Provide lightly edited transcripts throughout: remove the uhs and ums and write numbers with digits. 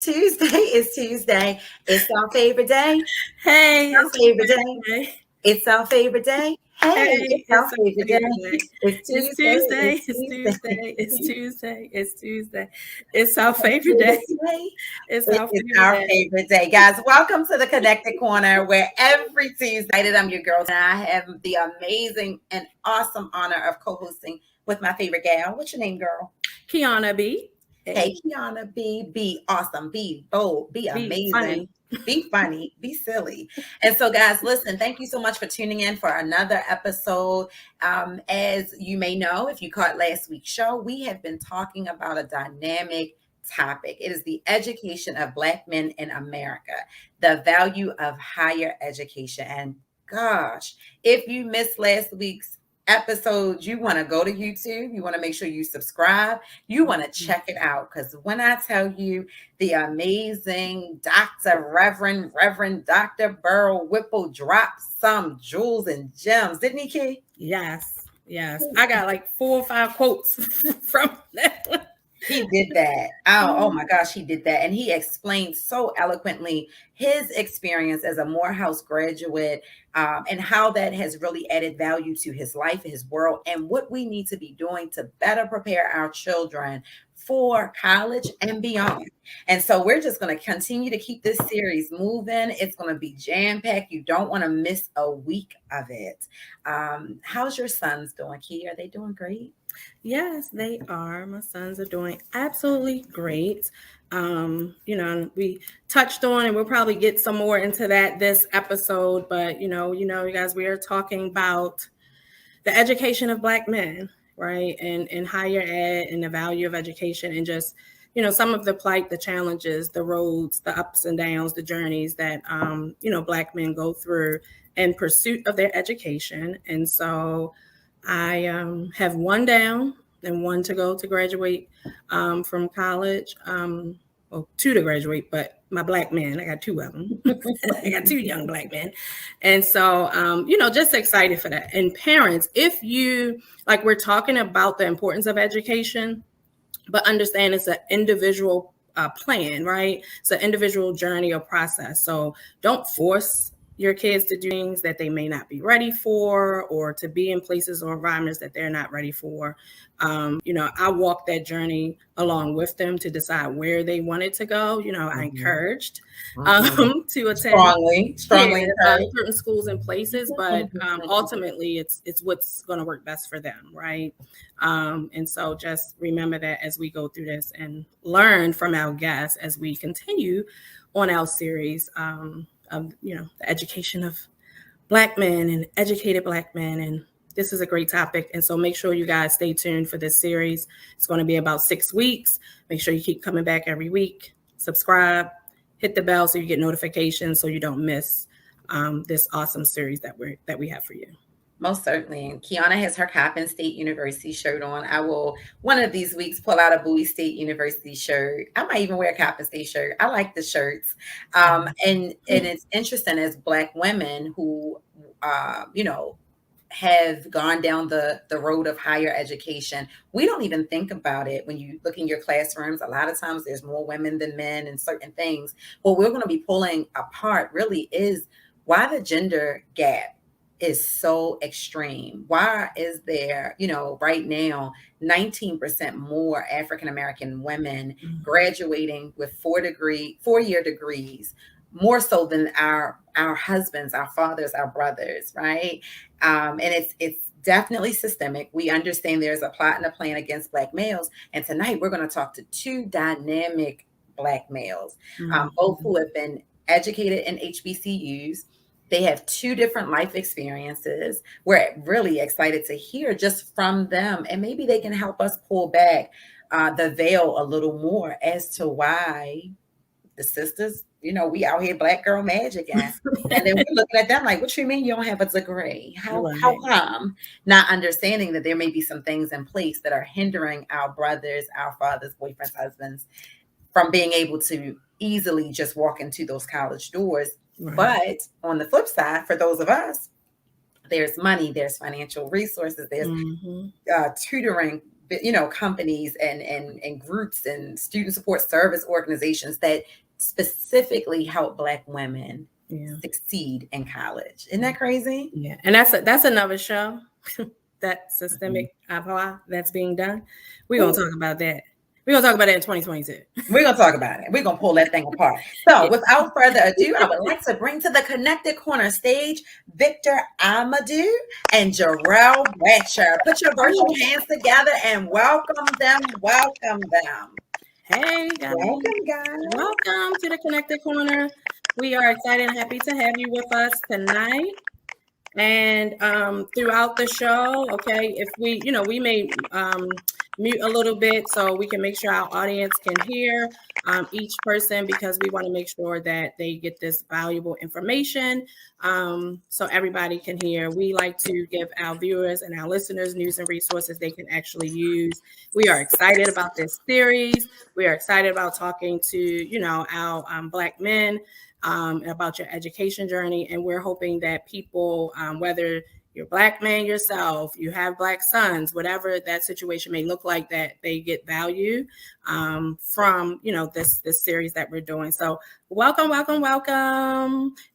Tuesday is Tuesday. It's our favorite day. Hey, Our it's our favorite day. favorite day. It's our favorite day. Hey, Hey, it's our it's our favorite favorite day. day. It's It's Tuesday. Tuesday. It's It's Tuesday. Tuesday. It's Tuesday. It's Tuesday. It's our Our favorite day. favorite day. It's It our is favorite our day. favorite day, guys. Welcome to the Connected Corner, where every Tuesday I'm your girl, and I have the amazing and awesome honor of co-hosting with my favorite gal. What's your name, girl? Kiana B. Hey, Hey, Kiana, be awesome, be bold, be be amazing, funny. be funny, be silly. And so, guys, listen, thank you so much for tuning in for another episode. As you may know, if you caught last week's show, we have been talking about a dynamic topic. It is the education of Black men in America, the value of higher education. And gosh, if you missed last week's episode, you want to go to YouTube, you want to make sure you subscribe, you want to check it out, because when I tell you the amazing Reverend Dr. Burrow Whipple dropped some jewels and gems, didn't he, Key? Yes, yes. I got like 4 or 5 quotes from that one. He did that. Oh my gosh, he did that. And he explained so eloquently his experience as a Morehouse graduate, and how that has really added value to his life, his world, and what we need to be doing to better prepare our children for college and beyond. And so we're just going to continue to keep this series moving. It's going to be jam packed. You don't want to miss a week of it. How's your sons doing, Key? Are they doing great? Yes, they are. My sons are doing absolutely great. We touched on, and we'll probably get some more into that this episode. But you guys, we are talking about the education of Black men, right, and higher ed, and the value of education, and just some of the plight, the challenges, the roads, the ups and downs, the journeys that Black men go through in pursuit of their education. And so I have one down and one to go to graduate from college. Well, two to graduate, but my Black men, I got two of them. I got two young Black men. And so, just excited for that. And parents, if you like, we're talking about the importance of education, but understand it's an individual plan, right? It's an individual journey or process. So don't force your kids to do things that they may not be ready for, or to be in places or environments that they're not ready for. I walked that journey along with them to decide where they wanted to go. I Mhm. encouraged Mhm. to attend, yeah, Strongly encouraged. certain schools and places, but Mhm. ultimately it's what's going to work best for them, right? And so just remember that as we go through this, and learn from our guests as we continue on our series of the education of Black men and educated Black men. And this is a great topic. And so make sure you guys stay tuned for this series. It's going to be about 6 weeks. Make sure you keep coming back every week. Subscribe, hit the bell so you get notifications, so you don't miss this awesome series that we have for you. Most certainly. And Kiana has her Coppin State University shirt on. I will one of these weeks pull out a Bowie State University shirt. I might even wear a Coppin State shirt. I like the shirts. And it's interesting, as Black women who have gone down the road of higher education, we don't even think about it. When you look in your classrooms, a lot of times there's more women than men in certain things. What we're going to be pulling apart really is why the gender gap is so extreme. Why is there, right now, 19% more African American women graduating with 4-year degrees, more so than our husbands, our fathers, our brothers, right? And it's definitely systemic. We understand there's a plot and a plan against Black males. And tonight we're going to talk to two dynamic Black males, both Mhm. who have been educated in HBCUs. They have two different life experiences. We're really excited to hear just from them, and maybe they can help us pull back the veil a little more as to why the sisters, we out here Black girl magic, and then we're looking at them like, what you mean you don't have a degree? How Right. come? Not understanding that there may be some things in place that are hindering our brothers, our fathers, boyfriends, husbands from being able to easily just walk into those college doors. Right. But on the flip side, for those of us, there's money, there's financial resources, there's Hmm. tutoring companies and groups and student support service organizations that specifically help Black women succeed in college. Isn't that crazy? Yeah, and that's another show. That systemic avoir that's being done. We're gonna talk about that. We're gonna talk about that in 2022. We're gonna talk about it. We're gonna pull that thing apart. So without further ado, I would like to bring to the Connected Corner stage Victor Amadu and Jerrell Bratcher. Put your virtual hands together and welcome them. Welcome them. Hey guys. Welcome, guys. Welcome to the Connected Corner. We are excited and happy to have you with us tonight. And throughout the show, okay, if we may mute a little bit so we can make sure our audience can hear each person, because we want to make sure that they get this valuable information so everybody can hear. We like to give our viewers and our listeners news and resources they can actually use. We are excited about this series. We are excited about talking to, our Black men about your education journey. And we're hoping that people, whether you're a Black man yourself, you have Black sons, whatever that situation may look like, that they get value from, this series that we're doing. So welcome.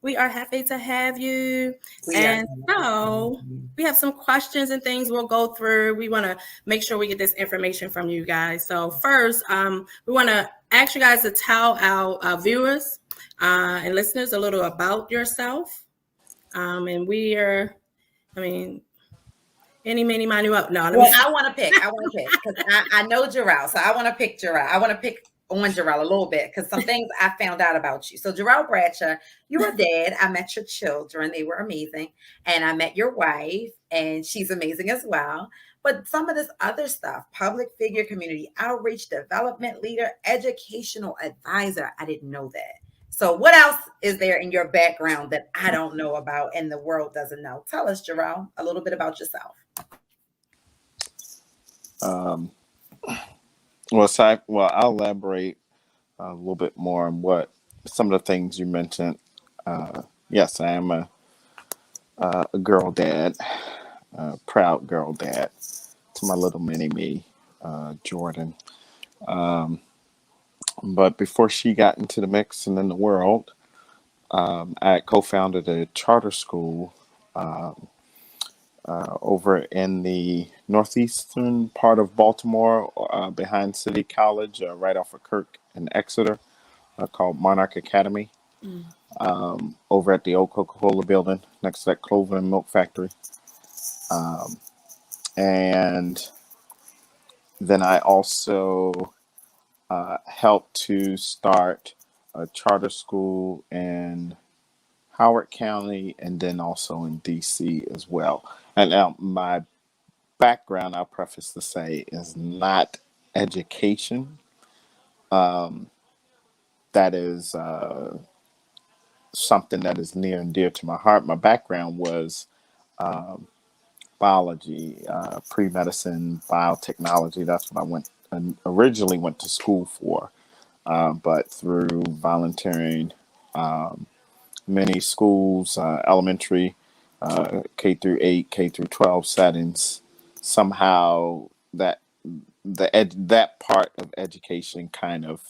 We are happy to have you. So we have some questions and things we'll go through. We want to make sure we get this information from you guys. So first, we want to ask you guys to tell our viewers and listeners a little about yourself. And we are, any, many, miny, up. No, I want to pick because I know Jerrell, so I want to pick Jerrell. I want to pick on Jerrell a little bit because some things I found out about you. So Jerrell Bratcher, you're a dad. I met your children. They were amazing. And I met your wife, and she's amazing as well. But some of this other stuff, public figure, community outreach, development leader, educational advisor, I didn't know that. So what else is there in your background that I don't know about and the world doesn't know? Tell us, Jerrell, a little bit about yourself. I'll elaborate a little bit more on what some of the things you mentioned. Yes, I am a girl dad, a proud girl dad to my little mini me, Jordan. But before she got into the mix and in the world, I had co-founded a charter school over in the northeastern part of Baltimore, behind City College, right off of Kirk and Exeter, called Monarch Academy, over at the old Coca-Cola building next to that Clover and Milk Factory. And then I also helped to start a charter school in Howard County and then also in DC as well. And now my background, I'll preface to say, is not education. That is something that is near and dear to my heart. My background was biology, pre-medicine, biotechnology. That's what I originally went to school for. But through volunteering, many schools, elementary, K through 8, K through 12 settings, somehow that part of education kind of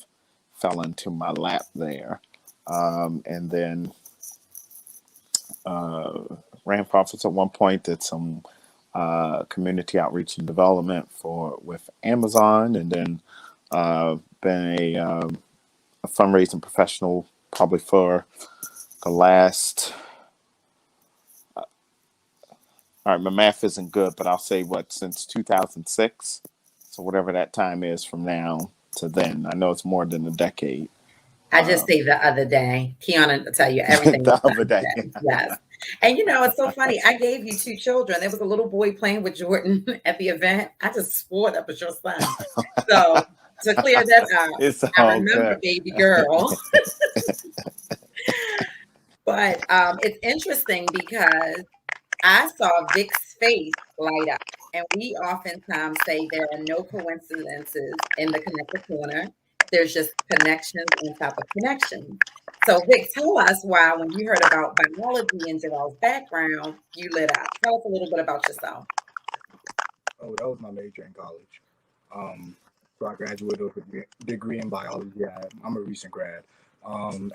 fell into my lap there. And then ran for office at one point, did some community outreach and development with Amazon, and then been a fundraising professional probably for the last, all right, my math isn't good, but I'll say since 2006. So whatever that time is from now to then. I know it's more than a decade. I just say the other day, Kiana, to tell you everything. The other day. Yes. And it's so funny. I gave you 2 children. There was a little boy playing with Jordan at the event. I just swore that was your son. So to clear that up, I remember baby girl. But it's interesting because I saw Vic's face light up. And we oftentimes say there are no coincidences in the Connected Corner. There's just connections on top of connections. So Vic, tell us why when you heard about biology and Jerrell's background, you lit up. Tell us a little bit about yourself. Oh, that was my major in college. So I graduated with a degree in biology. I'm a recent grad.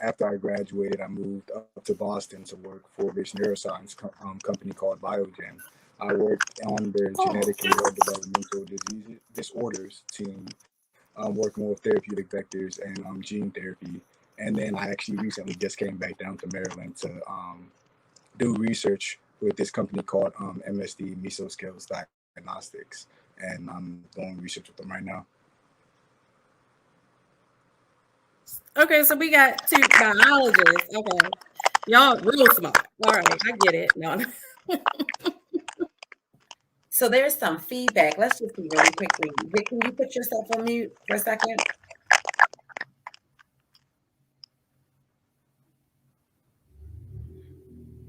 After I graduated, I moved up to Boston to work for this neuroscience company called Biogen. I worked on their Oh, genetic and neurodevelopmental disorders team, working with therapeutic vectors and gene therapy. And then I actually recently just came back down to Maryland to do research with this company called MSD Mesoscales Diagnostics, and I'm doing research with them right now. Okay, so we got two biologists. Okay. Y'all real smart. All right, I get it. No. so there's some feedback. Let's just see really quickly. Vic, can you put yourself on mute for a second?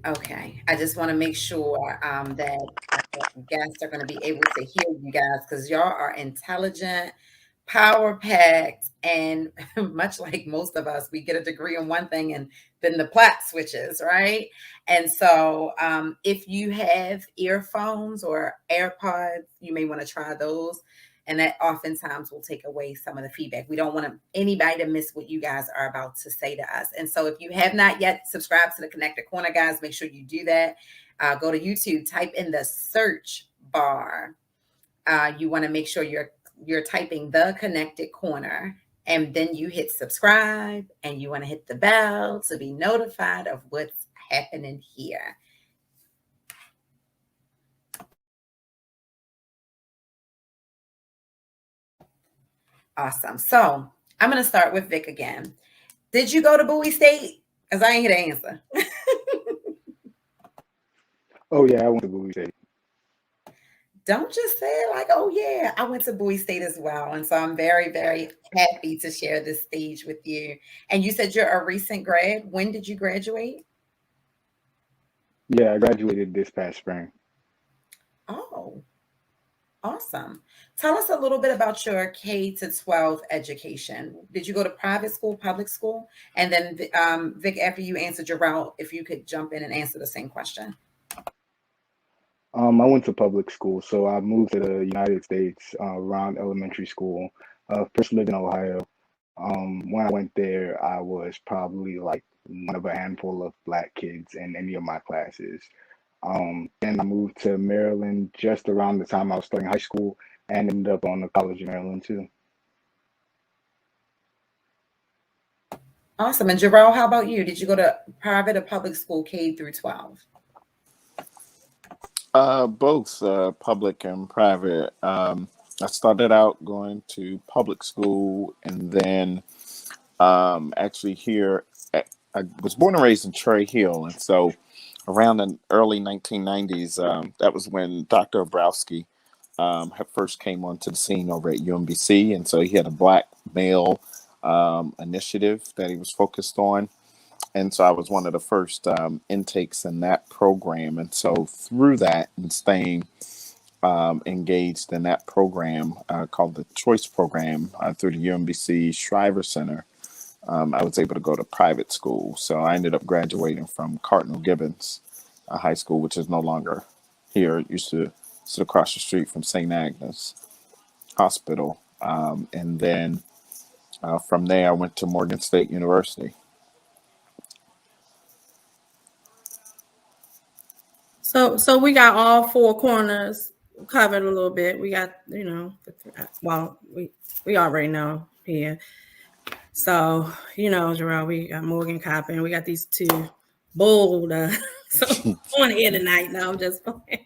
Okay, I just want to make sure that guests are going to be able to hear you guys because y'all are intelligent, power packed, and much like most of us, we get a degree in one thing and then the plot switches, right? And so, if you have earphones or AirPods, you may want to try those. And that oftentimes will take away some of the feedback. We don't want anybody to miss what you guys are about to say to us. And so, if you have not yet subscribed to the Connected Corner, guys, make sure you do that. Go to YouTube, type in the search bar. You want to make sure you're typing the Connected Corner, and then you hit subscribe, and you want to hit the bell to be notified of what's happening here. Awesome. So I'm going to start with Vic again. Did you go to Bowie State? Because I ain't hear the answer. Oh yeah, I went to Bowie State. Don't just say it like, oh yeah, I went to Bowie State as well. And so I'm very, very happy to share this stage with you. And you said you're a recent grad. When did you graduate? Yeah, I graduated this past spring. Oh, awesome. Tell us a little bit about your K to 12 education. Did you go to private school, public school? And then, Vic, after you answered Jerrell, if you could jump in and answer the same question. I went to public school, so I moved to the United States around elementary school. First lived in Ohio. When I went there, I was probably like one of a handful of black kids in any of my classes. Then I moved to Maryland just around the time I was starting high school and ended up on the College of Maryland too. Awesome. And Jerrell, how about you? Did you go to private or public school K through 12? Both public and private. I started out going to public school, and then actually here, I was born and raised in Cherry Hill, and so around the early 1990s, that was when Dr. Obrowski had first came onto the scene over at UMBC, and so he had a black male initiative that he was focused on. And so I was one of the first intakes in that program. And so through that and staying engaged in that program called the Choice Program through the UMBC Shriver Center, I was able to go to private school. So I ended up graduating from Cardinal Gibbons High School, which is no longer here. It used to sit across the street from St. Agnes Hospital. And then from there, I went to Morgan State University. So we got all four corners covered a little bit. We got, well, we already know here. So, Jerrell, we got Morgan Coppin. We got these two bold so on here tonight. No, I'm just playing.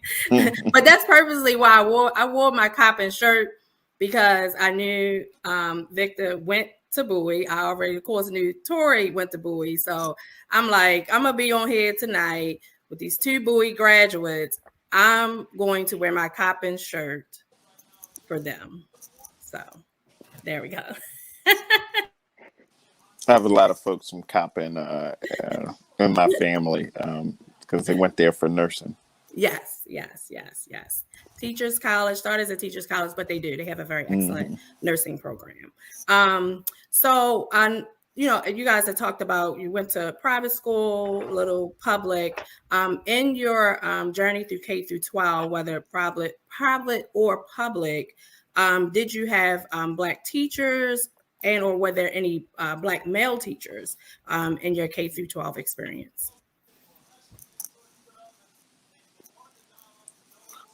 But that's purposely why I wore my Coppin shirt, because I knew Victor went to Bowie. I already, of course, knew Tori went to Bowie. So I'm like, I'm going to be on here tonight with these two Bowie graduates. I'm going to wear my Coppin shirt for them. So there we go. I have a lot of folks from Coppin in my family because they went there for nursing. Yes. Teachers College started as a teachers college, but they have a very excellent nursing program. So you guys have talked about, you went to private school, little public. In your journey through K through 12, whether private or public, Did you have Black teachers, and or were there any Black male teachers in your K through 12 experience?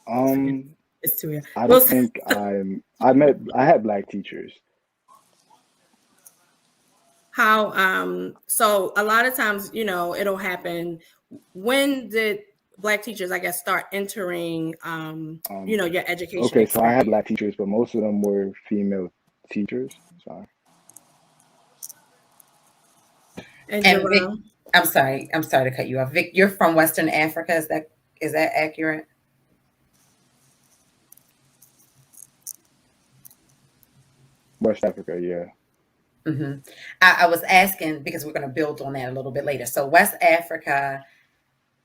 Um, It's too. I We'll don't think I had Black teachers. how so a lot of times, you know, it'll happen. When did Black teachers, I guess, start entering you know, your education Okay, so I had experience? Black teachers, but most of them were female teachers. Sorry. And And Vic, Jerrell? I'm sorry to cut you off. Vic, you're from Western Africa. Is that accurate? West Africa, yeah. hmm I was asking because we're going to build on that a little bit later. So West Africa,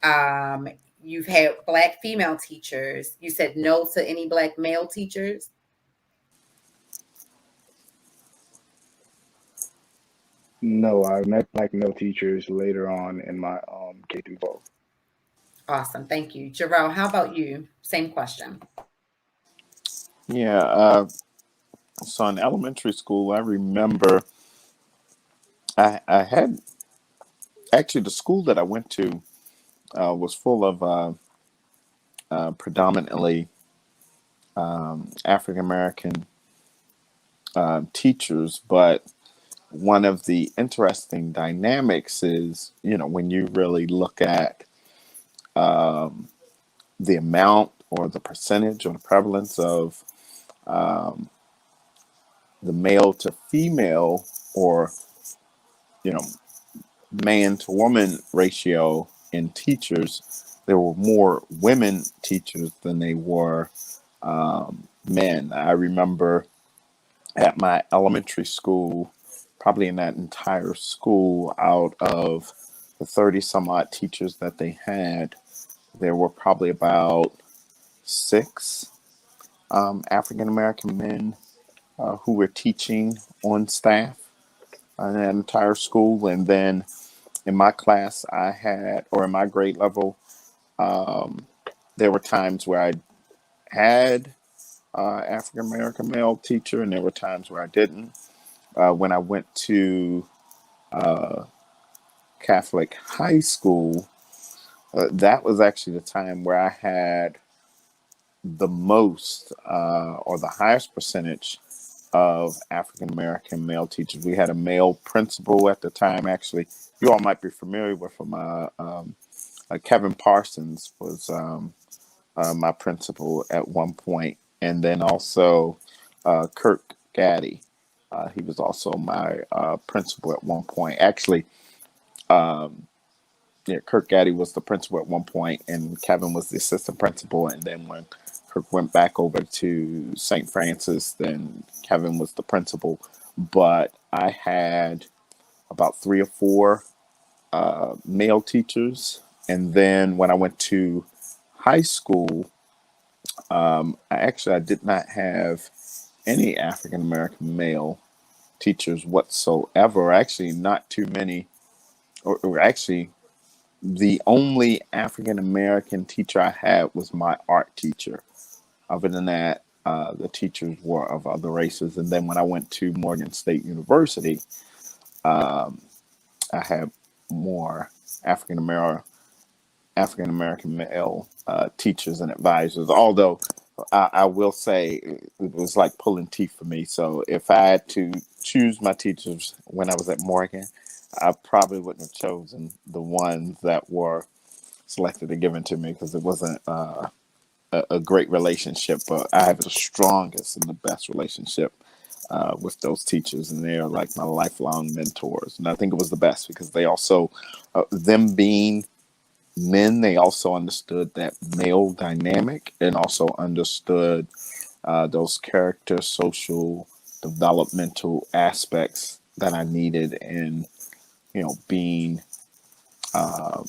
um, you've had Black female teachers. You said no to any Black male teachers. No, I met Black male teachers later on in my K through 12. Awesome, thank you, Jerrell. How about you? Same question. Yeah. So in elementary school, I remember I had actually the school that I went to was full of predominantly African American teachers, but one of the interesting dynamics is, you know, when you really look at um, the amount or the percentage or the prevalence of um, the male to female or, you know, man to woman ratio in teachers, there were more women teachers than they were men. I remember at my elementary school, probably in that entire school, out of the 30 some odd teachers that they had, there were probably about six African American men who were teaching on staff in that entire school. And then in my class, I had, or in my grade level, um, there were times where I had African American male teacher, and there were times where I didn't. When I went to uh, Catholic high school, that was actually the time where I had the most or the highest percentage of African American male teachers. We had a male principal at the time. Actually, you all might be familiar with him. Kevin Parsons was my principal at one point, and then also Kirk Gaddy. He was also my principal at one point. Actually, um, yeah, Kirk Gaddy was the principal at one point, and Kevin was the assistant principal. And then when Kirk went back over to St. Francis, then Kevin was the principal. But I had about three or four male teachers. And then when I went to high school, I did not have any African American male teachers whatsoever. Actually, not too many, or actually, the only African American teacher I had was my art teacher. Other than that, the teachers were of other races. And then when I went to Morgan State University, um, I had more African American male teachers and advisors. Although I will say it was like pulling teeth for me. So if I had to choose my teachers when I was at Morgan, I probably wouldn't have chosen the ones that were selected and given to me because it wasn't a great relationship. But I have the strongest and the best relationship with those teachers, and they're like my lifelong mentors. And I think it was the best because they also, them being men, they also understood that male dynamic and also understood those character, social, developmental aspects that I needed in, you know, being um,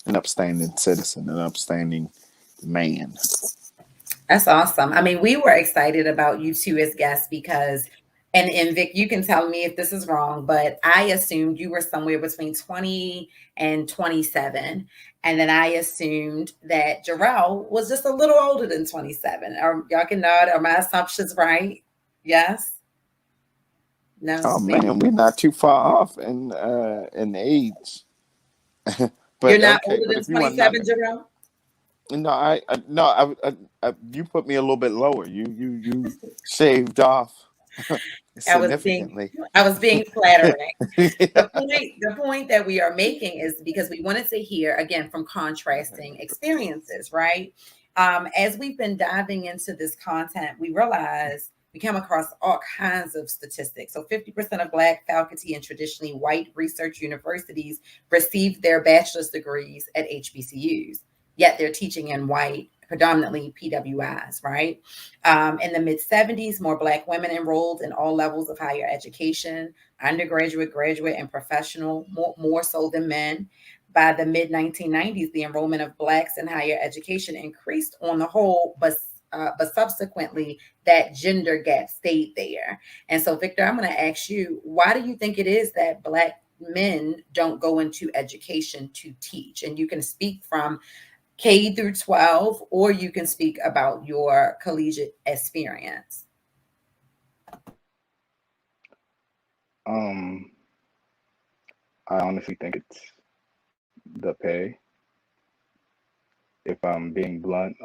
an upstanding citizen, an upstanding man. That's awesome. I mean, we were excited about you two as guests because And Vic, you can tell me if this is wrong, but I assumed you were somewhere between 20 and 27. And then I assumed that Jerrell was just a little older than 27. Or y'all can nod. Are my assumptions right? Yes? Oh No? Maybe man, we're not too far off in age. you're But not okay, older but than if you want not, 27, Jerrell? no, no, you put me a little bit lower. You shaved off I was being significantly. I was being flattering. The Yeah. point that we are making is because we wanted to hear again from contrasting experiences, right? As we've been diving into this content, we realize we come across all kinds of statistics. So 50% of Black faculty in traditionally white research universities received their bachelor's degrees at HBCUs, yet they're teaching in white, predominantly PWIs, right? In the mid 70s, more Black women enrolled in all levels of higher education, undergraduate, graduate, and professional, more so than men. By the mid 1990s, the enrollment of Blacks in higher education increased on the whole, but subsequently that gender gap stayed there. And so, Victor, I'm going to ask you, why do you think it is that Black men don't go into education to teach? And you can speak from K through 12, or you can speak about your collegiate experience. Um, I honestly think it's the pay. If I'm being blunt,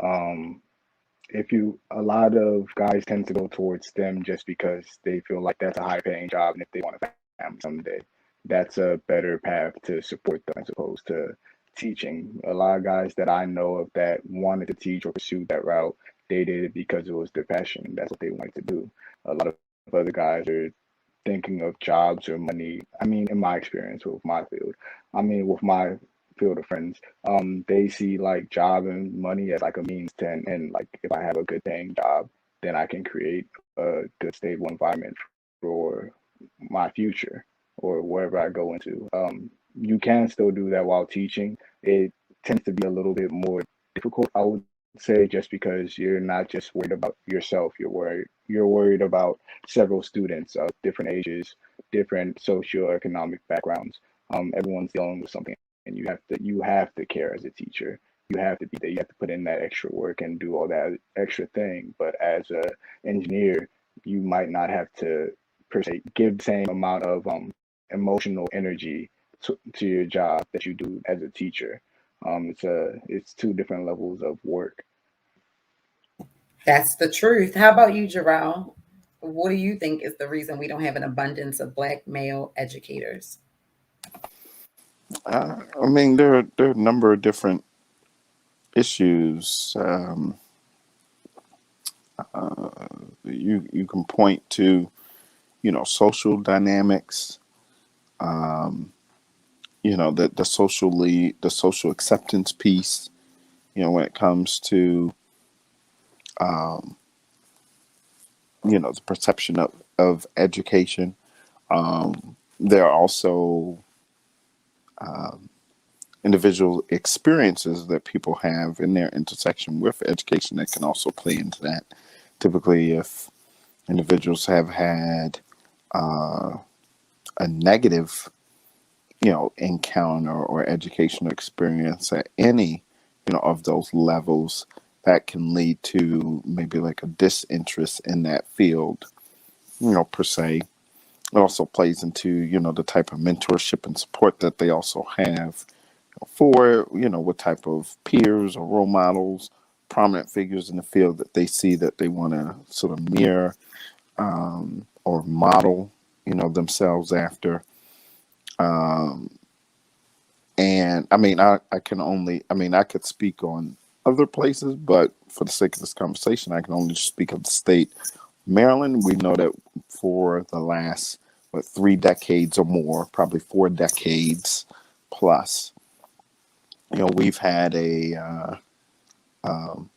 if you a lot of guys tend to go towards STEM just because they feel like that's a high paying job, and if they want a family someday, that's a better path to support them as opposed to teaching. A lot of guys that I know of that wanted to teach or pursue that route, they did it because it was their passion. That's what they wanted to do. A lot of other guys are thinking of jobs or money. I mean, in my experience with my field, I mean, with my field of friends, they see like job and money as like a means to and like if I have a good paying job, then I can create a good stable environment for my future or wherever I go into. You can still do that while teaching. It tends to be a little bit more difficult, I would say, just because you're not just worried about yourself. You're worried about several students of different ages, different socioeconomic backgrounds. Everyone's dealing with something, and you have to care as a teacher. You have to be there. You have to put in that extra work and do all that extra thing. But as a engineer, you might not have to per se give the same amount of emotional energy to your job that you do as a teacher. It's two different levels of work. That's the truth. How about you, Jerrell? What do you think is the reason we don't have an abundance of Black male educators? I mean, there are a number of different issues. You can point to, social dynamics. Um, the social acceptance piece. When it comes to um, the perception of education. There are also um, individual experiences that people have in their intersection with education that can also play into that. Typically, if individuals have had uh, a negative, encounter or educational experience at any, of those levels, that can lead to maybe like a disinterest in that field, per se. It also plays into, the type of mentorship and support that they also have for, what type of peers or role models, prominent figures in the field that they see that they want to sort of mirror or model, themselves after. Um, and I mean, I could speak on other places, but for the sake of this conversation, I can only speak of the state. Maryland, we know that for the last, 3 decades or more, probably 4 decades plus, we've had um,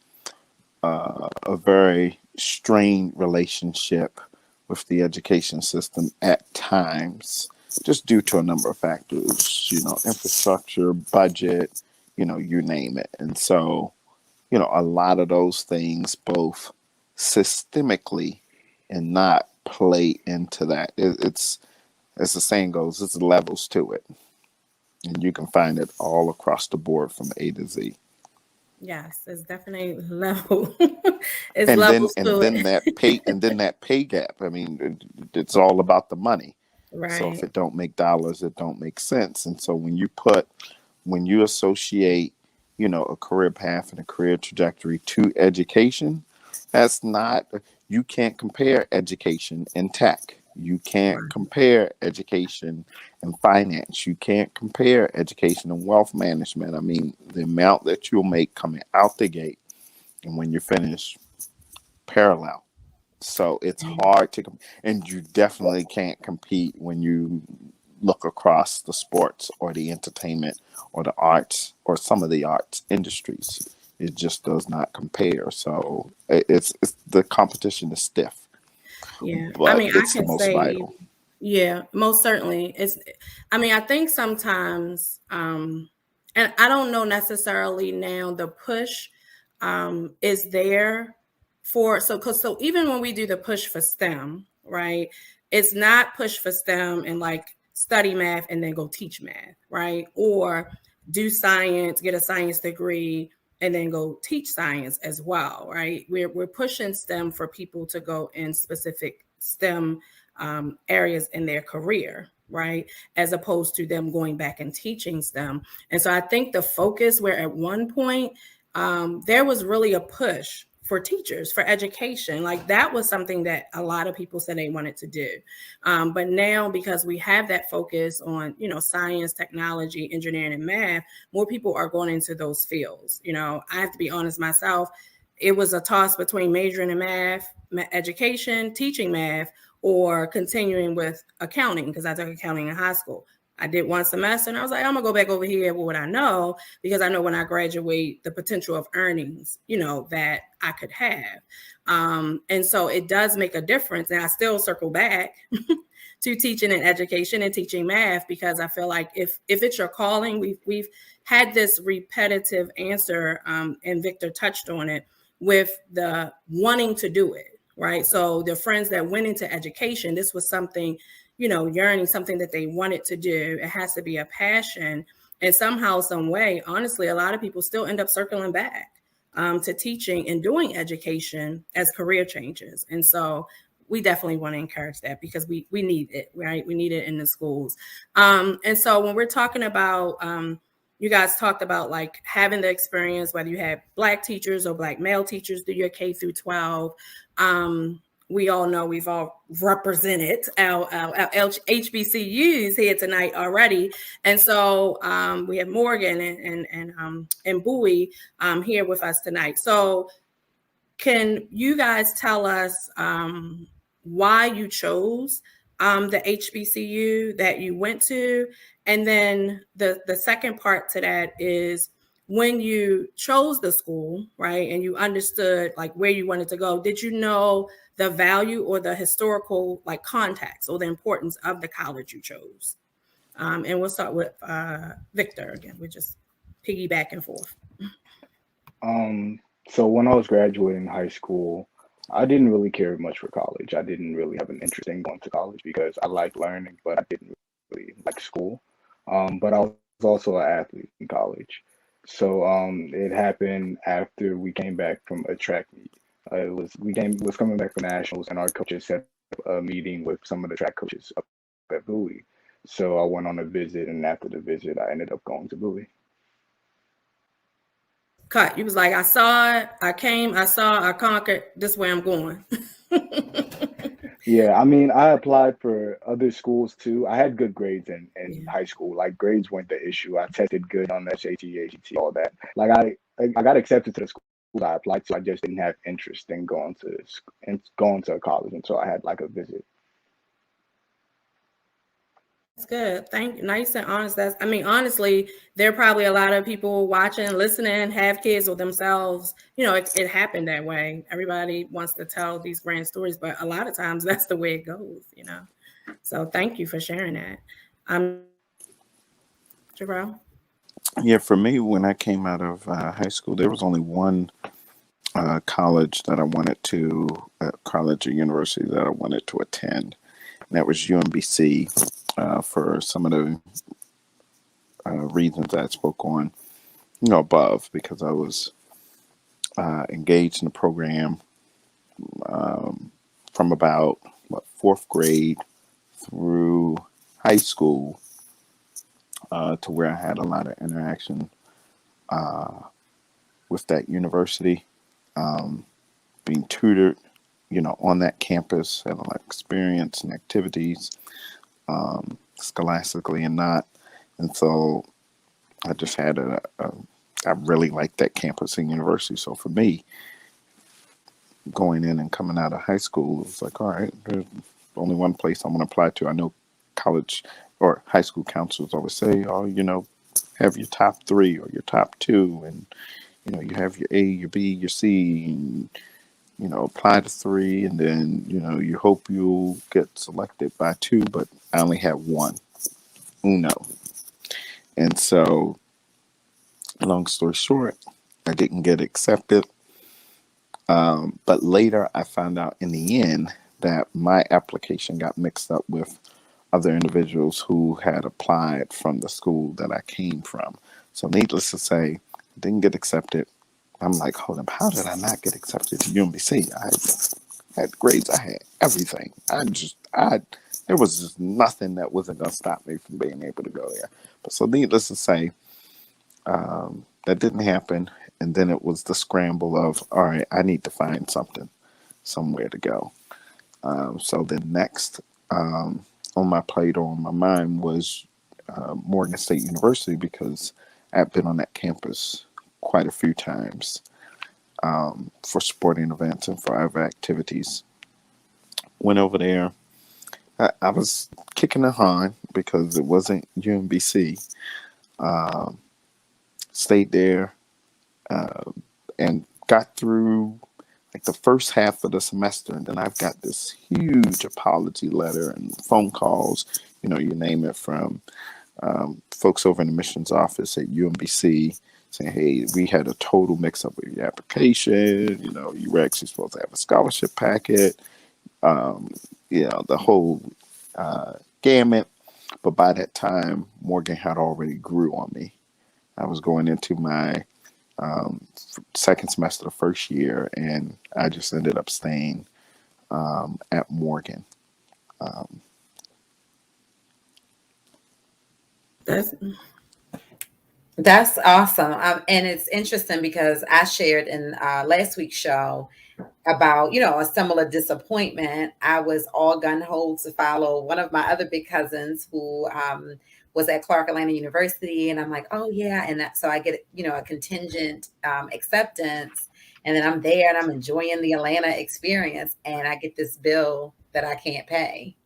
a very strained relationship with the education system at times, just due to a number of factors, infrastructure, budget, you name it. And so, a lot of those things, both systemically and not play into that. It's as the saying goes, it's levels to it, and you can find it all across the board from A to Z. Yes, it's definitely level. It's And then levels to it. that pay gap. I mean, it's all about the money. So if Right. it don't make dollars, it don't make sense. And so when you associate, a career path and a career trajectory to education, that's not, you can't compare education and tech. You can't Right. compare education and finance. You can't compare education and wealth management. I mean, the amount that you'll make coming out the gate and when you're finished, parallel. So it's hard to, and you definitely can't compete when you look across the sports or the entertainment or the arts or some of the arts industries. It just does not compare. So it's the competition is stiff, Yeah. I but mean, I it's the can most say, vital. yeah, most certainly. I mean, I think sometimes, and I don't know necessarily now the push is there for, so even when we do the push for STEM, right? It's not push for STEM and like study math and then go teach math, right? Or do science, get a science degree and then go teach science as well, right? We're pushing STEM for people to go in specific STEM areas in their career, right? As opposed to them going back and teaching STEM. And so I think the focus where at one point there was really a push for teachers, for education. Like that was something that a lot of people said they wanted to do. But now, because we have that focus on, science, technology, engineering, and math, more people are going into those fields. I have to be honest myself. It was a toss between majoring in math, education, teaching math, or continuing with accounting because I took accounting in high school. I did one semester and I was like, I'm gonna go back over here with what I know because I know when I graduate, the potential of earnings, that I could have. And so it does make a difference. And I still circle back to teaching and education and teaching math because I feel like if it's your calling, we've had this repetitive answer, and Victor touched on it with the wanting to do it, right? So the friends that went into education, this was something, yearning, something that they wanted to do. It has to be a passion. And somehow, some way, honestly, a lot of people still end up circling back to teaching and doing education as career changes. And so we definitely want to encourage that because we need it, right? We need it in the schools. And so when we're talking about, you guys talked about like having the experience, whether you have Black teachers or Black male teachers do your K through 12. We all know we've all represented our HBCUs here tonight already. And so we have Morgan and Bowie here with us tonight. So can you guys tell us why you chose the HBCU that you went to? And then the second part to that is when you chose the school, right, and you understood like where you wanted to go, did you know the value or the historical like context or the importance of the college you chose? And we'll start with Victor again. We just piggy back and forth. So when I was graduating high school, I didn't really care much for college. I didn't really have an interest in going to college because I like learning, but I didn't really like school. But I was also an athlete in college. So it happened after we came back from a track meet. Was coming back from nationals, and our coaches set up a meeting with some of the track coaches up at Bowie. So I went on a visit, and after the visit, I ended up going to Bowie. Cut. You was like, I saw it, I came, I saw, I conquered. This way I'm going. Yeah, I mean, I applied for other schools too. I had good grades in Yeah. high school. Like grades weren't the issue. I tested good on the SAT, ACT, all that. Like I got accepted to the school I applied to. I just didn't have interest in going to college until I had like a visit. That's good. Thank you. Nice and honest. I mean, honestly, there are probably a lot of people watching, listening, have kids with themselves. It happened that way. Everybody wants to tell these grand stories, but a lot of times that's the way it goes. So thank you for sharing that. Jerrell? Yeah, for me, when I came out of high school, there was only one college that I wanted to, college or university that I wanted to attend. And that was UMBC for some of the reasons I spoke on, above, because I was engaged in the program from about fourth grade through high school, to where I had a lot of interaction with that university, being tutored, on that campus, having a lot of experience and activities, scholastically and not. And so I just had I really liked that campus and university. So for me, going in and coming out of high school, it was like, all right, there's only one place I'm going to apply to. I know college or high school counselors always say, oh, have your top three or your top two, and you have your A, your B, your C, and apply to three, and then you hope you'll get selected by two. But I only had one, uno, and so long story short, I didn't get accepted. But later, I found out in the end that my application got mixed up with other individuals who had applied from the school that I came from. So needless to say, I didn't get accepted. I'm like, hold up, how did I not get accepted to UMBC? I had grades, I had everything. There was just nothing that wasn't going to stop me from being able to go there. But so needless to say, that didn't happen. And then it was the scramble of, all right, I need to find somewhere to go. So the next on my plate or on my mind was Morgan State University, because I've been on that campus quite a few times for sporting events and for other activities. Went over there. I was kicking the horn because it wasn't UMBC. Stayed there and got through like the first half of the semester, and then I've got this huge apology letter and phone calls, you name it, from folks over in the admissions office at UMBC saying, hey, we had a total mix up with your application. You were actually supposed to have a scholarship packet, the whole gamut. But by that time, Morgan had already grew on me. I was going into my second semester, the first year, and I just ended up staying at Morgan. That's awesome. And it's interesting because I shared in last week's show about, a similar disappointment. I was all gun ho to follow one of my other big cousins who was at Clark Atlanta University. And I'm like, oh yeah. And so I get, a contingent acceptance. And then I'm there and I'm enjoying the Atlanta experience. And I get this bill that I can't pay.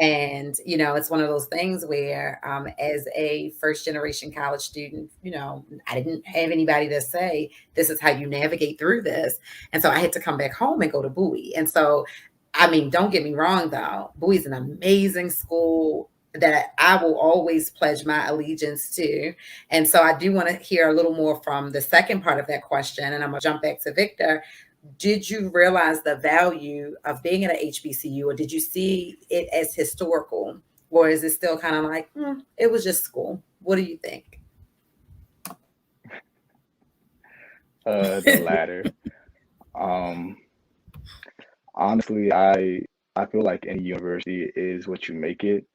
And, it's one of those things where as a first generation college student, I didn't have anybody to say, this is how you navigate through this. And so I had to come back home and go to Bowie. And so, don't get me wrong, though, Bowie's an amazing school that I will always pledge my allegiance to. And so I do want to hear a little more from the second part of that question. And I'm going to jump back to Victor. Did you realize the value of being at a HBCU, or did you see it as historical, or is it still kind of like, it was just school? What do you think? The latter. Honestly, I feel like any university is what you make it.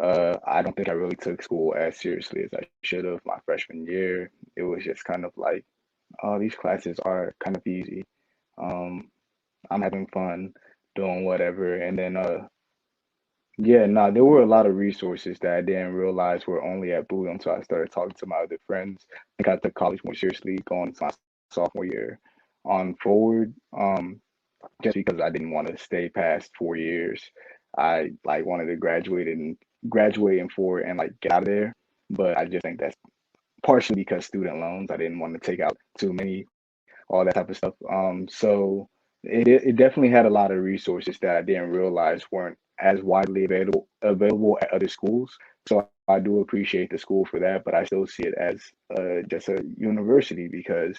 I don't think I really took school as seriously as I should have my freshman year. It was just kind of like, oh, these classes are kind of easy. I'm having fun doing whatever. And then, there were a lot of resources that I didn't realize were only at Bowie until I started talking to my other friends. I think I took college more seriously going to my sophomore year on forward, just because I didn't want to stay past 4 years. I wanted to graduate in 4 and get out of there. But I just think that's partially because student loans. I didn't want to take out too many, all that type of stuff. So it definitely had a lot of resources that I didn't realize weren't as widely available at other schools. So I do appreciate the school for that, but I still see it as just a university because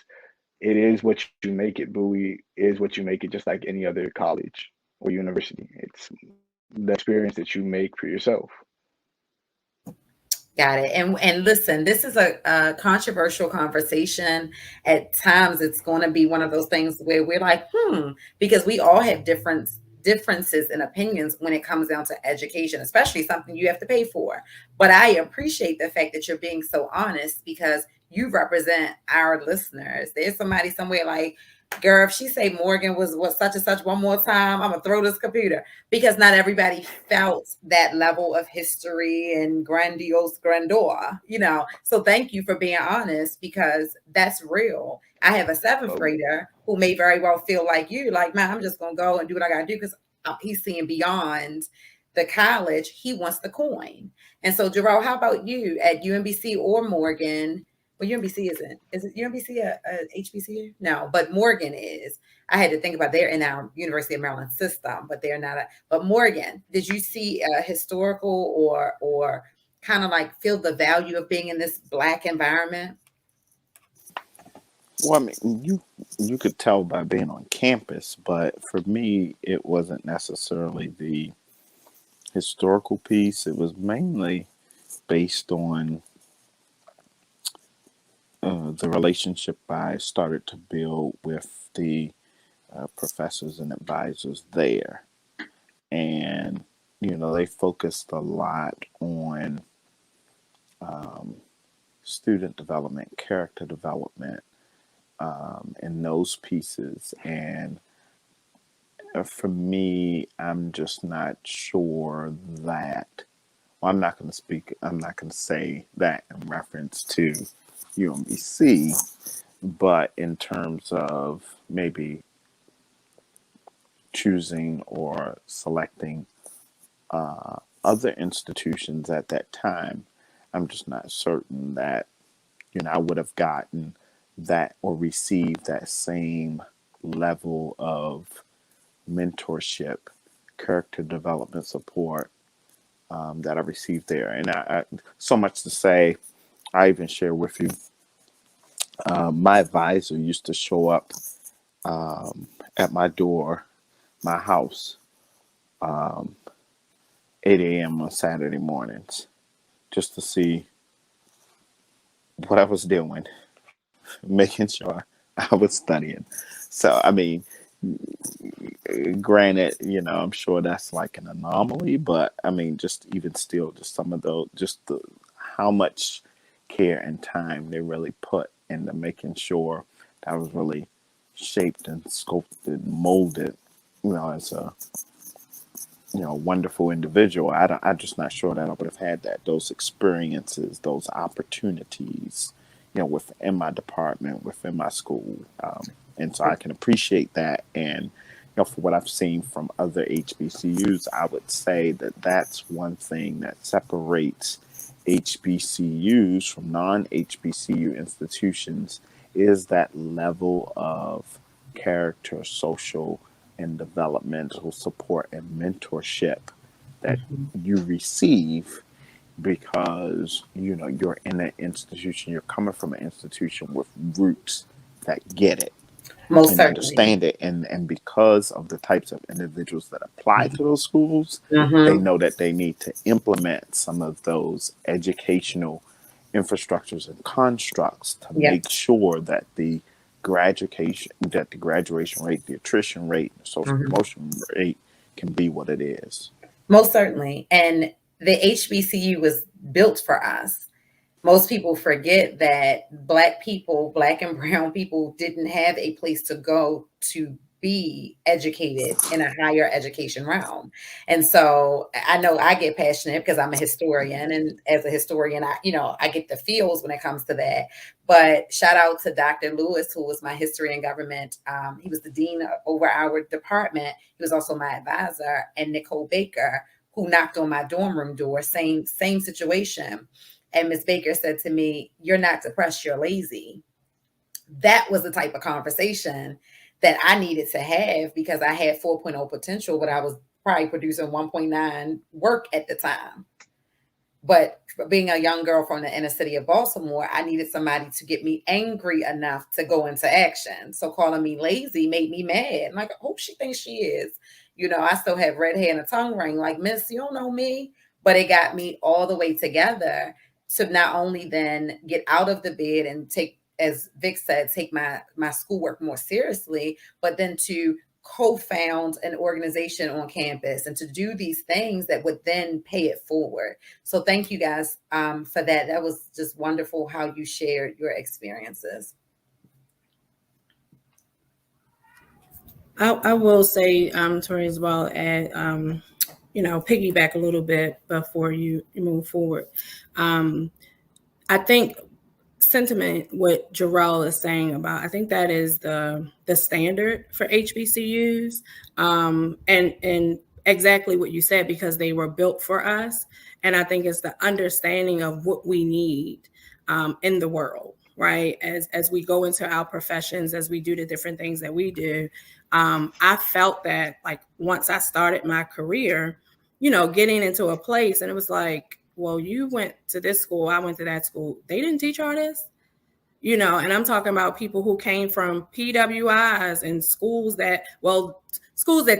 it is what you make it. Bowie is what you make it, just like any other college or university. It's the experience that you make for yourself. Got it. And listen, this is a controversial conversation. At times, it's going to be one of those things where we're like, because we all have differences in opinions when it comes down to education, especially something you have to pay for. But I appreciate the fact that you're being so honest because you represent our listeners. There's somebody somewhere like, girl, if she say Morgan was what such and such one more time, I'm gonna throw this computer, because not everybody felt that level of history and grandiose grandeur, So thank you for being honest because that's real. I have a seventh So, grader who may very well feel like you, like, man, I'm just gonna go and do what I gotta do because he's seeing beyond the college. He wants the coin. And so, Jerrell, how about you at UMBC or Morgan? Well, UMBC isn't. Is it UMBC a HBCU? No, but Morgan is. I had to think about they're in our University of Maryland system, but they're not. But Morgan, did you see a historical or kind of like feel the value of being in this Black environment? Well, I mean, you could tell by being on campus, but for me, it wasn't necessarily the historical piece. It was mainly based on the relationship I started to build with the professors and advisors there. And, they focused a lot on student development, character development, and those pieces. And for me, I'm just not sure that, well, I'm not going to say that in reference to UMBC, but in terms of maybe choosing or selecting other institutions at that time, I'm just not certain that, I would have gotten that or received that same level of mentorship, character development support that I received there. And I so much to say, I even share with you, my advisor used to show up at my door, my house, 8 a.m. on Saturday mornings, just to see what I was doing, making sure I was studying. So, I mean, granted, I'm sure that's like an anomaly, but I mean, just even still, just some of those, how much care and time they really put into making sure that I was really shaped and sculpted, molded, as a wonderful individual. I'm just not sure that I would have had those experiences, those opportunities, within my department, within my school. And so I can appreciate that. And, for what I've seen from other HBCUs, I would say that that's one thing that separates HBCUs from non-HBCU institutions is that level of character, social, and developmental support and mentorship that you receive because you're in an institution, you're coming from an institution with roots that get it Most and certainly. understand it, and because of the types of individuals that apply to those schools, they Mm-hmm. know that they need to implement some of those educational infrastructures and constructs to Yep. make sure that the graduation rate, the attrition rate, the social Mm-hmm. promotion rate can be what it is. Most certainly. And the HBCU was built for us. Most people forget that Black people, Black and brown people, didn't have a place to go to be educated in a higher education realm. And so I know I get passionate because I'm a historian. And as a historian, I get the feels when it comes to that. But shout out to Dr. Lewis, who was my history and government. He was the dean over our department. He was also my advisor, and Nicole Baker, who knocked on my dorm room door, same situation. And Miss Baker said to me, "You're not depressed, you're lazy." That was the type of conversation that I needed to have because I had 4.0 potential, but I was probably producing 1.9 work at the time. But being a young girl from the inner city of Baltimore, I needed somebody to get me angry enough to go into action. So calling me lazy made me mad. I'm like, oh, she thinks she is. I still have red hair and a tongue ring. Like, miss, you don't know me. But it got me all the way together to not only then get out of the bed and take, as Vic said, take my schoolwork more seriously, but then to co-found an organization on campus and to do these things that would then pay it forward. So thank you guys for that. That was just wonderful how you shared your experiences. I will say, Tori, as well, and piggyback a little bit before you move forward. I think sentiment what Jerrell is saying about, I think that is the standard for HBCUs, and exactly what you said, because they were built for us. And I think it's the understanding of what we need in the world, right? As we go into our professions, as we do the different things that we do. I felt that, like, once I started my career, getting into a place, and it was like, well, you went to this school, I went to that school. They didn't teach all this, and I'm talking about people who came from PWIs and schools that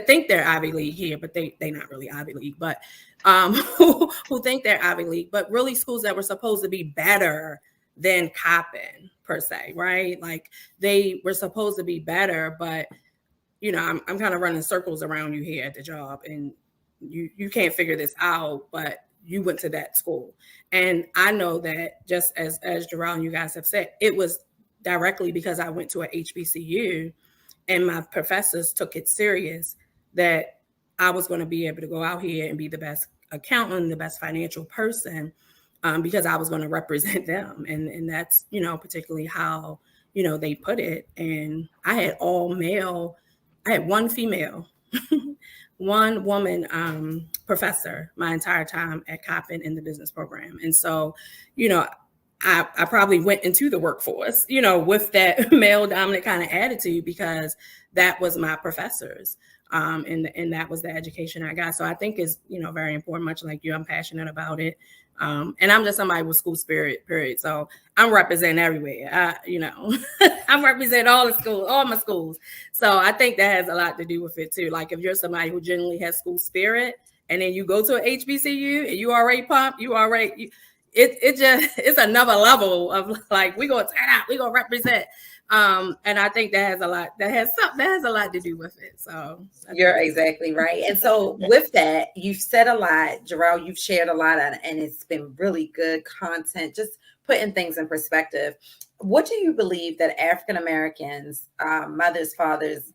think they're Ivy League here, but they not really Ivy League, but who think they're Ivy League, but really schools that were supposed to be better than Coppin per se, right? Like, they were supposed to be better, but I'm kind of running circles around you here at the job, and you can't figure this out, but you went to that school. And I know that, just as Jerrell and you guys have said, it was directly because I went to a HBCU and my professors took it serious that I was going to be able to go out here and be the best accountant, the best financial person, because I was going to represent them. And that's, particularly how, they put it. And I had all male, I had one female, one woman professor my entire time at Coppin in the business program. And so, I probably went into the workforce, with that male dominant kind of attitude, because that was my professors. And that was the education I got. So I think it's, very important, much like you, I'm passionate about it. And I'm just somebody with school spirit, period. So I'm representing everywhere. I'm representing all the schools, all my schools. So I think that has a lot to do with it too. Like, if you're somebody who genuinely has school spirit, and then you go to an HBCU and you already pumped, it's another level of, like, we're gonna turn out, we're gonna represent. And I think that has a lot to do with it. So you're exactly right. And so with that, you've said a lot, Jerrell, you've shared a lot, and it's been really good content, just putting things in perspective. What do you believe that African Americans, mothers, fathers,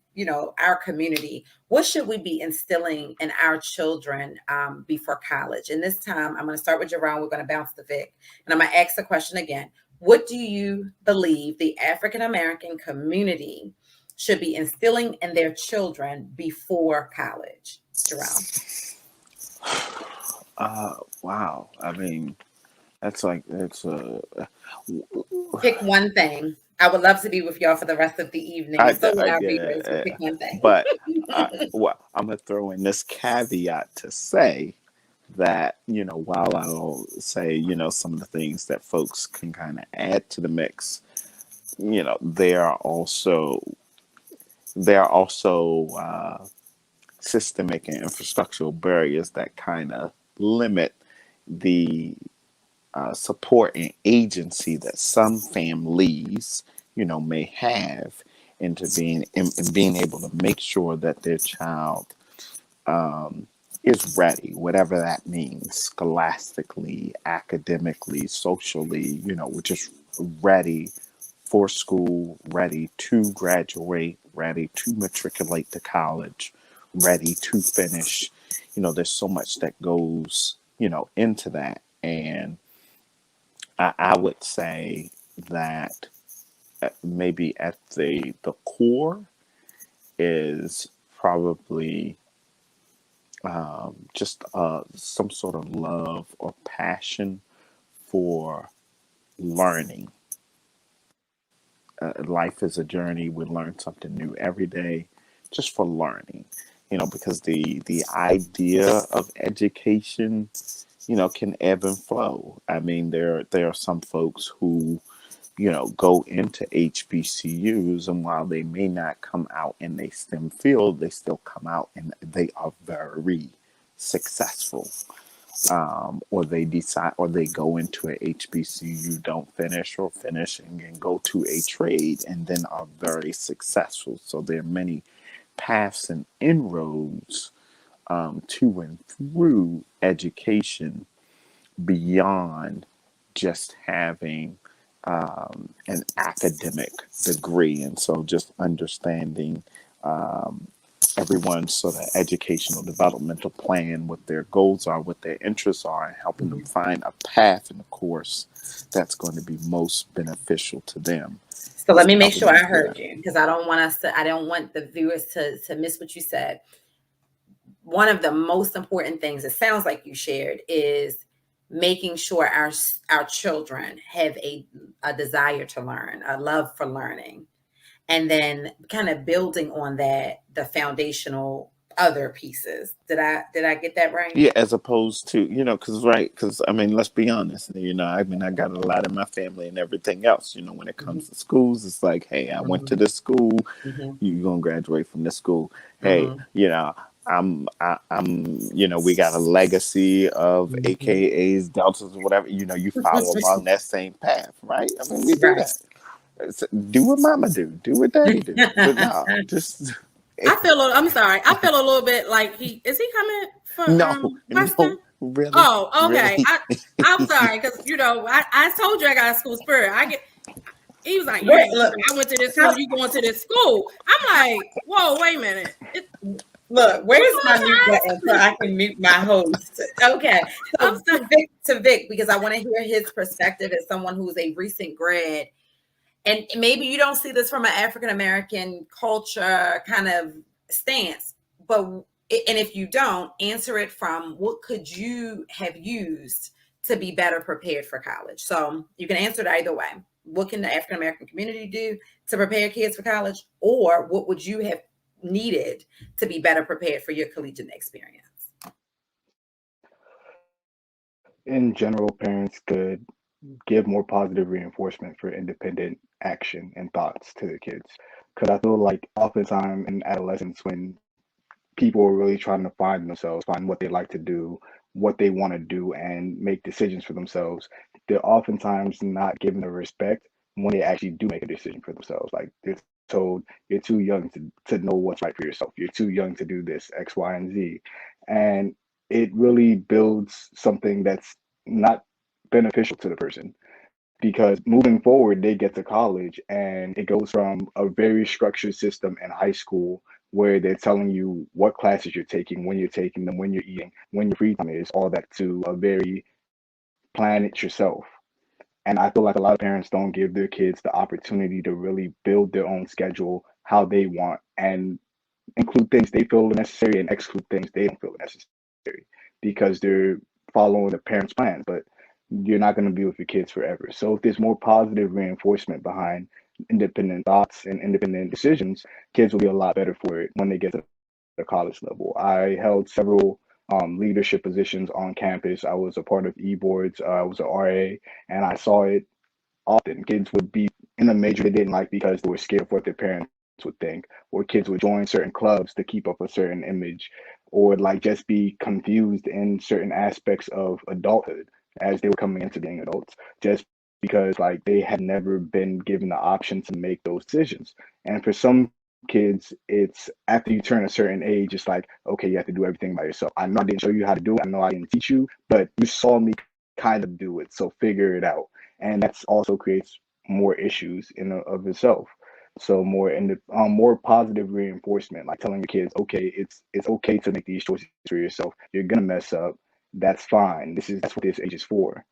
our community, what should we be instilling in our children before college? And this time I'm going to start with Jerrell. We're going to bounce to Vic, and I'm going to ask the question again. What do you believe the African American community should be instilling in their children before college? Jerrell. Wow. I mean, pick one thing. I would love to be with y'all for the rest of the evening. Pick one thing. But I'm gonna throw in this caveat to say that, while I'll say, some of the things that folks can kind of add to the mix, there are also systemic and infrastructural barriers that kind of limit the support and agency that some families, may have into being able to make sure that their child is ready, whatever that means, scholastically, academically, socially, we're just ready for school, ready to graduate, ready to matriculate to college, ready to finish. There's so much that goes, into that. And I would say that maybe at the core is probably just some sort of love or passion for learning. Life is a journey. We learn something new every day, just for learning. Because the idea of education can ebb and flow. I mean, there are some folks who, go into HBCUs, and while they may not come out in a STEM field, they still come out and they are very successful. Or they decide, or they go into a HBCU, don't finish, or finish and go to a trade, and then are very successful. So there are many paths and inroads to and through education beyond just having an academic degree. And so just understanding everyone's sort of educational developmental plan, what their goals are, what their interests are, and helping them find a path and a course that's going to be most beneficial to them. So let me make sure I heard you, because I don't want the viewers to miss what you said. One of the most important things, it sounds like you shared, is making sure our children have a desire to learn, a love for learning, and then kind of building on that, the foundational other pieces. Did I get that right? Yeah, as opposed to, because I mean, let's be honest, I got a lot in my family and everything else, when it comes to schools, it's like, hey, I went to this school, you're going to graduate from this school. Hey, I'm, we got a legacy of AKAs, deltas, or whatever, you follow along that same path, right? I mean, we do that. Do what mama do what daddy do. But no, just... I'm sorry. I feel a little bit like is he coming for no, really. Oh, okay. Really? I'm sorry, because I told you I got a school spirit. He was like, look, I went to this school, you going to this school. I'm like, whoa, wait a minute. Look, where's my mute button so I can mute my host? Okay. So to Vic, because I want to hear his perspective as someone who's a recent grad. And maybe you don't see this from an African-American culture kind of stance, and if you don't, answer it from what could you have used to be better prepared for college? So you can answer it either way. What can the African-American community do to prepare kids for college? Or what would you have needed to be better prepared for your collegiate experience? In general, parents could give more positive reinforcement for independent action and thoughts to the kids. Because I feel like oftentimes in adolescence, when people are really trying to find themselves, find what they like to do, what they want to do, and make decisions for themselves, they're oftentimes not given the respect when they actually do make a decision for themselves. Like they're told, you're too young to know what's right for yourself. You're too young to do this, X, Y, and Z. And it really builds something that's not beneficial to the person, because moving forward they get to college and it goes from a very structured system in high school where they're telling you what classes you're taking, when you're taking them, when you're eating, when your free time is, all that, to a very plan it yourself. And I feel like a lot of parents don't give their kids the opportunity to really build their own schedule how they want, and include things they feel necessary and exclude things they don't feel necessary, because they're following the parents' plans. But you're not going to be with your kids forever. So if there's more positive reinforcement behind independent thoughts and independent decisions, kids will be a lot better for it when they get to the college level. I held several leadership positions on campus. I was a part of e-boards. I was an RA, and I saw it often. Kids would be in a major they didn't like because they were scared of what their parents would think, or kids would join certain clubs to keep up a certain image, or like just be confused in certain aspects of adulthood as they were coming into being adults, just because like they had never been given the option to make those decisions. And for some kids, it's after you turn a certain age, it's like, okay, you have to do everything by yourself. I know I didn't show you how to do it, I know I didn't teach you, but you saw me kind of do it, so figure it out. And that's also creates more issues in of itself. So more positive reinforcement, like telling your kids, okay, it's okay to make these choices for yourself. You're gonna mess up. That's fine. That's what this age is for.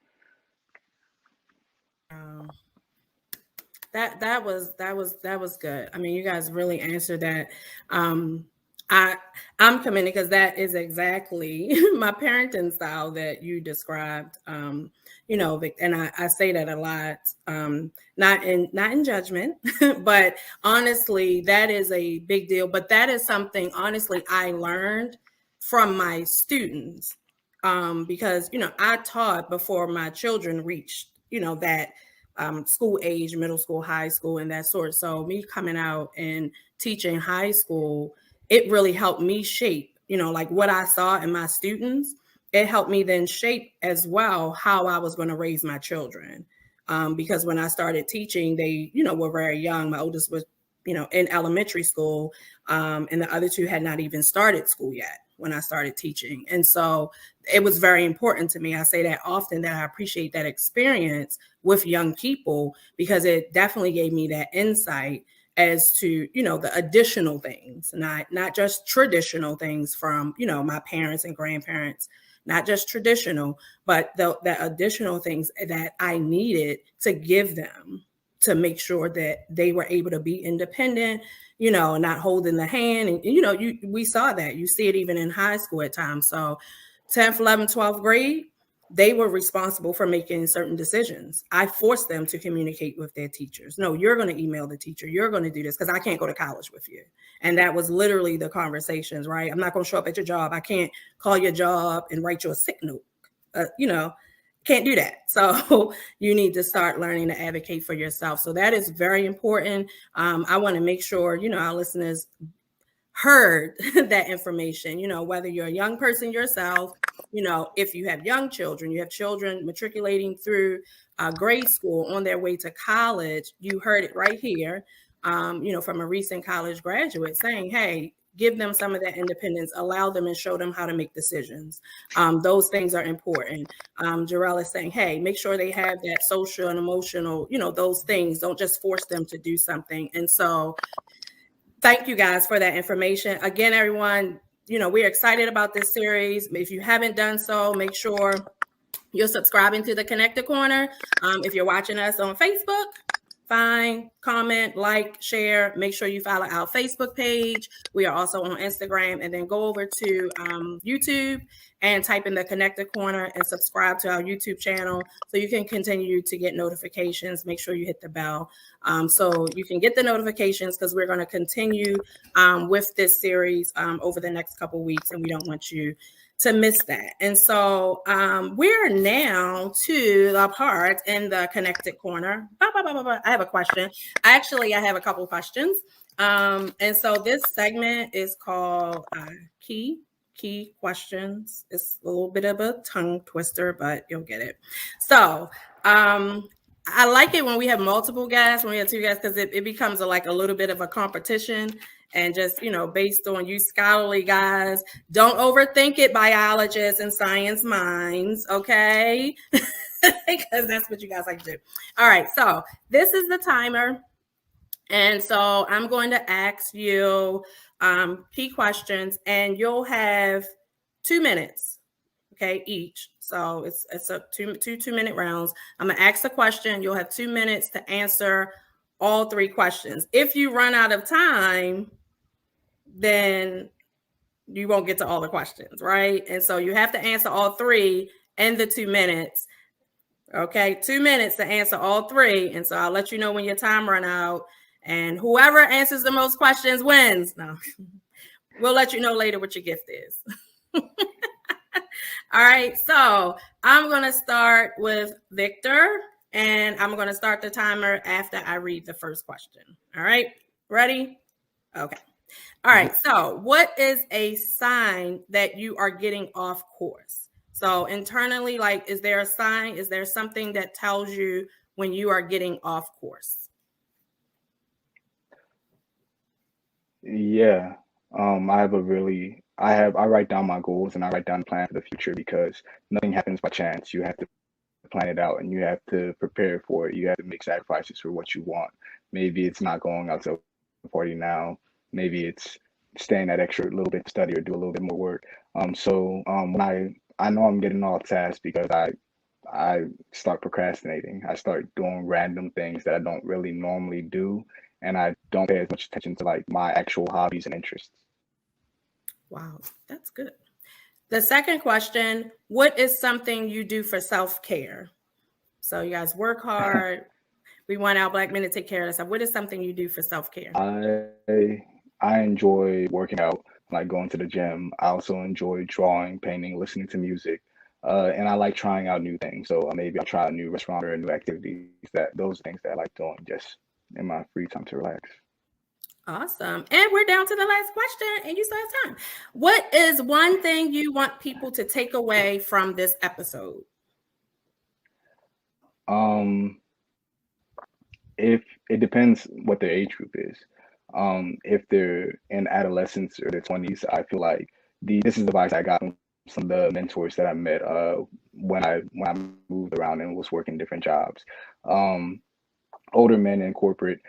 That was good. I mean, you guys really answered that. I'm commending, because that is exactly my parenting style that you described. Vic, and I say that a lot, not in judgment, but honestly, that is a big deal. But that is something, honestly, I learned from my students. because, I taught before my children reached, that school age, middle school, high school, and that sort. So me coming out and teaching high school, it really helped me shape, like what I saw in my students. It helped me then shape as well how I was going to raise my children. Because when I started teaching, they, were very young. My oldest was, in elementary school, and the other two had not even started school yet when I started teaching. And so it was very important to me. I say that often, that I appreciate that experience with young people, because it definitely gave me that insight as to, the additional things, not just traditional things from, my parents and grandparents, not just traditional, but the additional things that I needed to give them to make sure that they were able to be independent, not holding the hand. And, we saw that. You see it even in high school at times. So 10th, 11th, 12th grade, they were responsible for making certain decisions. I forced them to communicate with their teachers. No, you're going to email the teacher. You're going to do this because I can't go to college with you. And that was literally the conversations, right? I'm not going to show up at your job. I can't call your job and write you a sick note. Can't do that. So you need to start learning to advocate for yourself. So that is very important. I want to make sure, our listeners heard that information, whether you're a young person yourself, if you have young children, you have children matriculating through grade school on their way to college, you heard it right here, from a recent college graduate saying, hey, give them some of that independence, allow them and show them how to make decisions. Those things are important. Jerrell is saying, hey, make sure they have that social and emotional, those things. Don't just force them to do something. And so thank you guys for that information. Again, everyone, we're excited about this series. If you haven't done so, make sure you're subscribing to the Connected Corner. If you're watching us on Facebook, fine, comment, like, share. Make sure you follow our Facebook page. We are also on Instagram. And then go over to YouTube and type in the Connected Corner and subscribe to our YouTube channel so you can continue to get notifications. Make sure you hit the bell so you can get the notifications, because we're going to continue with this series over the next couple of weeks, and we don't want you to miss that. And so we're now to the part in the Connected Corner. I have a question. I have a couple questions. And so this segment is called Key Questions. It's a little bit of a tongue twister, but you'll get it. So I like it when we have multiple guests, when we have two guests, because it becomes a little bit of a competition. And just, based on you scholarly guys, don't overthink it, biologists and science minds, okay? Because that's what you guys like to do. All right, so this is the timer. And so I'm going to ask you key questions, and you'll have 2 minutes, okay, each. So it's a two-minute rounds. I'm going to ask the question. You'll have 2 minutes to answer all 3 questions. If you run out of time, then you won't get to all the questions, right? And so you have to answer all 3 in the 2 minutes. Okay, 2 minutes to answer all 3. And so I'll let you know when your time run out. And whoever answers the most questions wins. No, we'll let you know later what your gift is. All right, so I'm going to start with Victor, and I'm going to start the timer after I read the first question. All right, ready? Okay. All right, so what is a sign that you are getting off course? So internally, is there a sign? Is there something that tells you when you are getting off course? Yeah. I write down my goals and I write down the plan for the future, because nothing happens by chance. You have to plan it out and you have to prepare for it. You have to make sacrifices for what you want. Maybe it's not going out to a party now. Maybe it's staying that extra little bit to study or do a little bit more work. When I know I'm getting off task, because I start procrastinating. I start doing random things that I don't really normally do, and I don't pay as much attention to my actual hobbies and interests. Wow, that's good. The second question, what is something you do for self-care? So you guys work hard. We want our Black men to take care of themselves. What is something you do for self-care? I enjoy working out, like going to the gym. I also enjoy drawing, painting, listening to music. And I like trying out new things. So maybe I'll try a new restaurant or a new activities. Those things that I like doing just in my free time to relax. Awesome. And we're down to the last question, and you still have time. What is one thing you want people to take away from this episode? If it depends what their age group is. If they're in adolescence or their 20s, I feel like this is advice I got from some of the mentors that I met when I moved around and was working different jobs. Older men in corporate,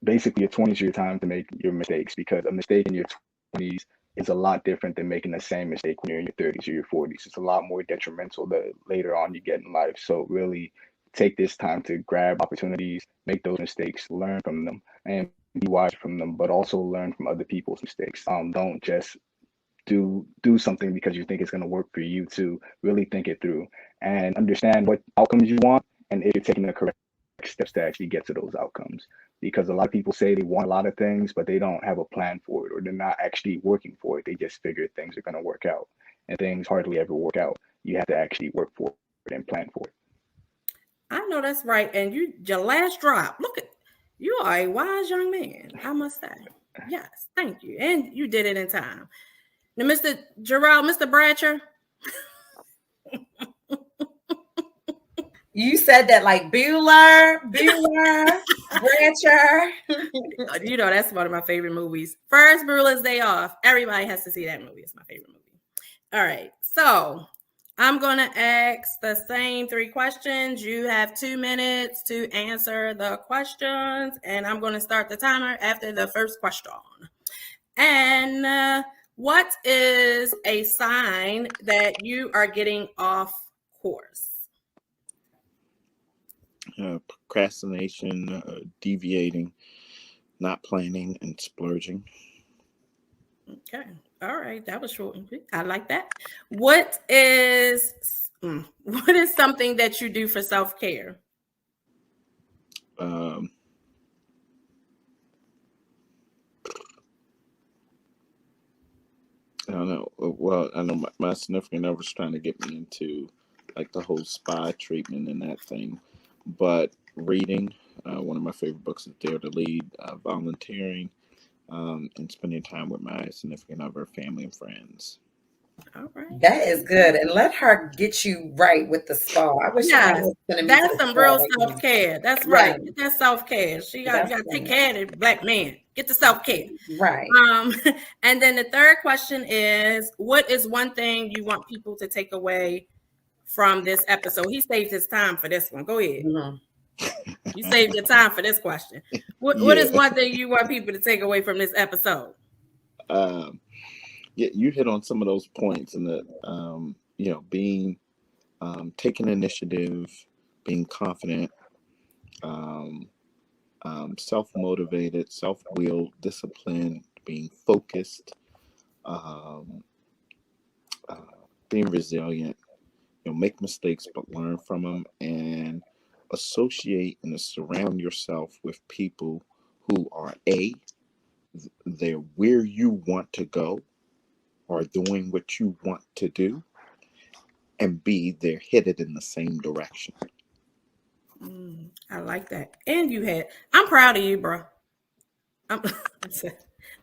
basically your 20s are your time to make your mistakes, because a mistake in your 20s is a lot different than making the same mistake when you're in your 30s or your 40s. It's a lot more detrimental the later on you get in life. So really take this time to grab opportunities, make those mistakes, learn from them, and be wise from them, but also learn from other people's mistakes. Don't just do something because you think it's going to work for you. To really think it through and understand what outcomes you want, and if you're taking the correct steps to actually get to those outcomes. Because a lot of people say they want a lot of things, but they don't have a plan for it, or they're not actually working for it. They just figure things are going to work out, and things hardly ever work out. You have to actually work for it and plan for it. I know that's right. And your last drop. Look at you are a wise young man, I must say. Yes, thank you. And you did it in time. Now, Mr. Jerrell, Mr. Bratcher. You said that like Bueller, Bratcher. You know, that's one of my favorite movies. Ferris Bueller's Day Off. Everybody has to see that movie. It's my favorite movie. All right. So I'm going to ask the same 3 questions. You have 2 minutes to answer the questions, and I'm going to start the timer after the first question. And what is a sign that you are getting off course? Procrastination, deviating, not planning, and splurging. Okay. All right. That was short and quick. I like that. What is something that you do for self-care? I don't know. Well, I know my significant other was trying to get me into like the whole spa treatment and that thing. But reading, one of my favorite books is Dare to Lead, volunteering, and spending time with my significant other, family, and friends. All right. That is good. And let her get you right with the spa. I wish I was going to be. That's some real self-care. That's right. That's self-care. You got to take care of the black man. Get the self-care. Right. And then the third question is, what is one thing you want people to take away from this episode? He saved his time for this one. Go ahead. Mm-hmm. You saved your time for this question. What is one thing you want people to take away from this episode? Yeah, you hit on some of those points, and that being taking initiative, being confident, self-motivated, self-willed, disciplined, being focused, being resilient. Make mistakes but learn from them, and associate and surround yourself with people who are they're where you want to go, or doing what you want to do, and B, they're headed in the same direction. I like that. And I'm proud of you, bro.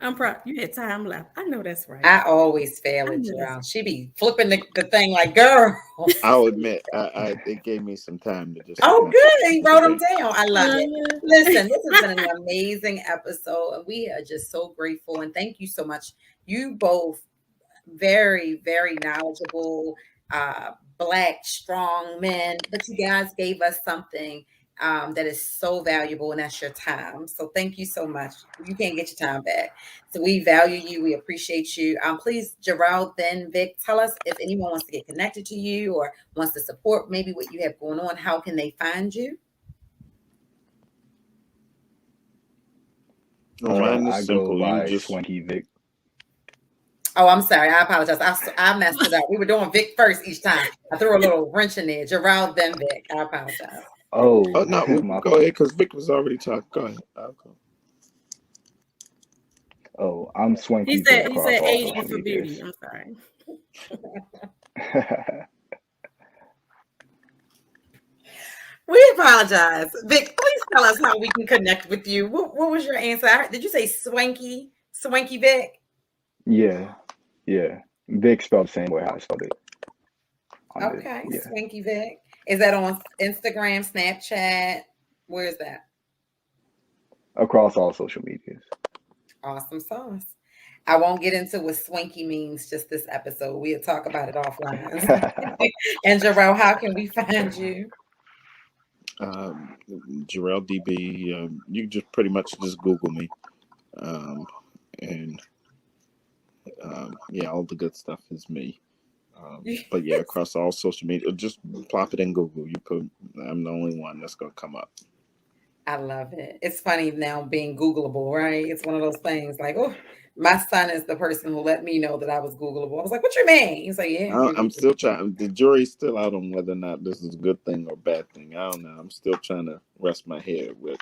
I'm proud. You had time left. I know that's right. I always fail at Jerrell. She be flipping the thing like, girl. I'll admit, it gave me some time to just. Oh, good. He wrote them down. I love it. Listen, this has been an amazing episode, and we are just so grateful. And thank you so much. You both very, very knowledgeable, Black, strong men, but you guys gave us something that is so valuable, and that's your time. So thank you so much. You can't get your time back. So we value you. We appreciate you. Please, Jerrell, then Vic, tell us if anyone wants to get connected to you or wants to support maybe what you have going on. How can they find you? I go by Swanky Vic. Oh, I'm sorry. I apologize. I messed it up. We were doing Vic first each time. I threw a little wrench in there. Jerrell, then Vic. I apologize. Oh no, go ahead, because Vic was already talking. Go ahead. Oh, I'm Swanky. He said age for beauty. I'm sorry. We apologize. Vic, please tell us how we can connect with you. What was your answer? Did you say swanky? Swanky Vic? Yeah, yeah. Vic spelled the same way how I spelled it on the Okay, yeah. Swanky Vic. Is that on Instagram, Snapchat? Where is that? Across all social medias. Awesome sauce. I won't get into what swanky means just this episode. We'll talk about it offline. And Jerrell, how can we find you? Jerrell DB. You just pretty much just Google me, and yeah, all the good stuff is me. But yeah, across all social media, just plop it in Google. You put, I'm the only one that's gonna come up. I love it. It's funny now being Googleable, right? It's one of those things like, oh, my son is the person who let me know that I was Googleable. I was like, what you mean? He's like, yeah, you're I'm still Googleable. trying. The jury's still out on whether or not this is a good thing or bad thing. I don't know. I'm still trying to rest my head with.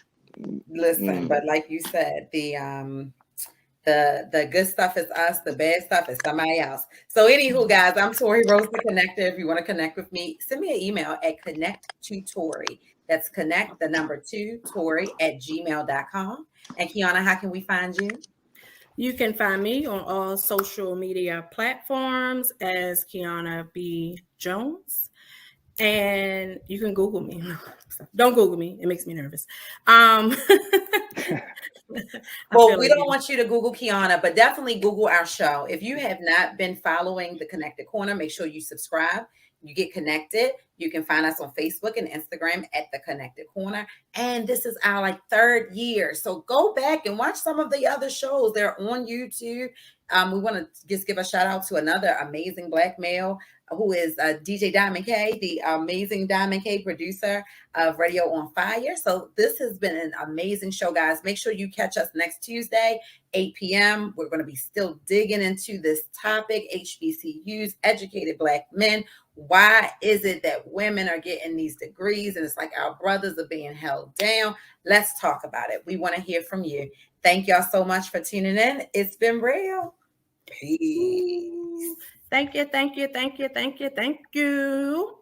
Listen, but like you said, the good stuff is us, the bad stuff is somebody else. So anywho, guys, I'm Tori Rose the Connector. If you want to connect with me, send me an email at connect2tori. That's connect the number 2 Tori at gmail.com. And Kiana, how can we find you? You can find me on all social media platforms as Kiana B. Jones. And you can Google me. Don't Google me. It makes me nervous. Well, we don't want you to Google Kiana, but definitely Google our show. If you have not been following the Connected Corner, make sure you subscribe. You get connected. You can find us on Facebook and Instagram at the Connected Corner. And this is our 3rd year. So go back and watch some of the other shows. They're on YouTube. We want to just give a shout out to another amazing Black male who is DJ Diamond K, the amazing Diamond K producer of Radio on Fire. So this has been an amazing show, guys. Make sure you catch us next Tuesday, 8 p.m. We're going to be still digging into this topic, HBCUs, educated Black men. Why is it that women are getting these degrees and it's like our brothers are being held down? Let's talk about it. We want to hear from you. Thank y'all so much for tuning in. It's been real. Peace. Thank you, thank you, thank you, thank you, thank you.